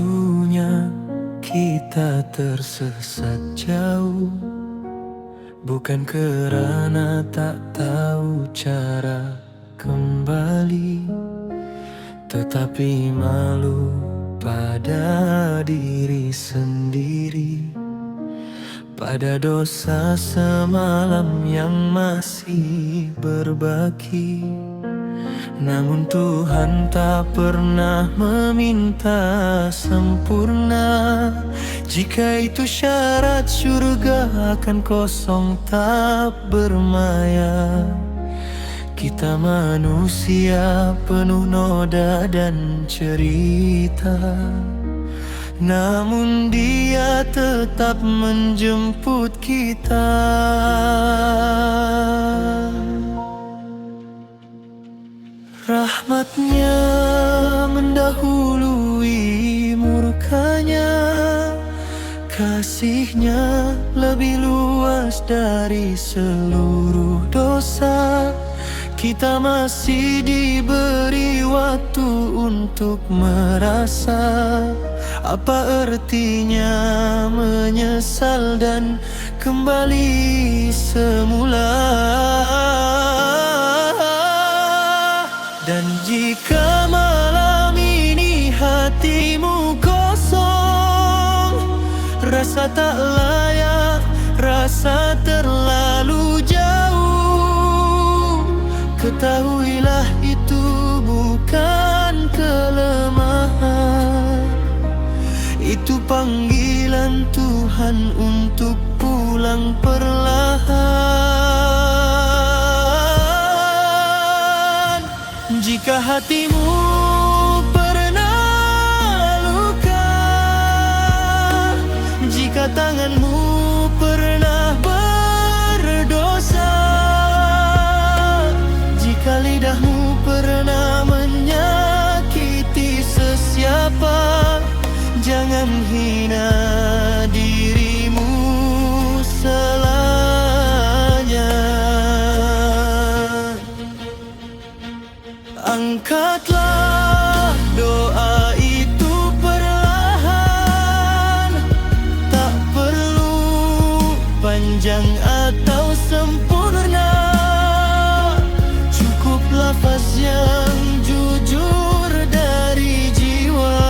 Selalunya kita tersesat jauh, bukan karena tak tahu cara kembali, tetapi malu pada diri sendiri, pada dosa semalam yang masih berbaki. Namun Tuhan tak pernah meminta sempurna. Jika itu syarat, surga akan kosong tak bermaya. Kita manusia penuh noda dan cerita, namun Dia tetap menjemput kita. Rahmatnya mendahului murkanya, kasihnya lebih luas dari seluruh dosa. Kita masih diberi waktu untuk merasa apa artinya menyesal dan kembali semula. Dan jika malam ini hatimu kosong, rasa tak layak, rasa terlalu jauh, ketahuilah itu bukan kelemahan. Itu panggilan Tuhan untuk pulang perlahan. Jika hatimu pernah luka, jika tanganmu pernah berdosa, jika lidahmu pernah menyakiti sesiapa, jangan hina dirimu selamanya. Angkatlah doa itu perlahan, tak perlu panjang atau sempurna. Cukup lafaz yang jujur dari jiwa.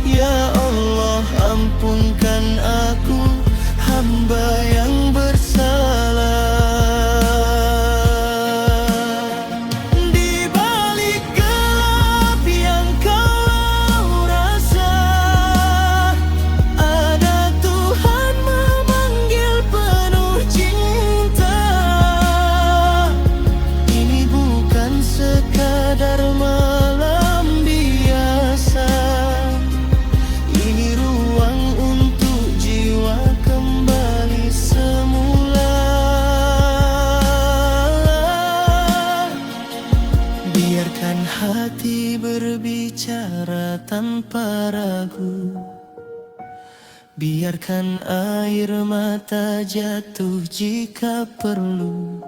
Ya Allah, ampunkan aku, hamba yang bersalah. Di balik gelap yang kau rasa, ada Tuhan memanggil penuh cinta. Ini bukan sekadar malam biasa, ini ruang untuk jiwa kembali semula. Biarkan hati berbicara tanpa ragu, biarkan air mata jatuh jika perlu,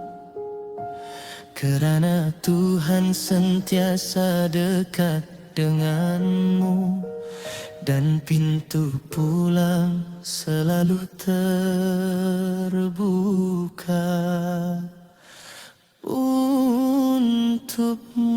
kerana Tuhan sentiasa dekat denganmu, dan pintu pulang selalu terbuka untukmu.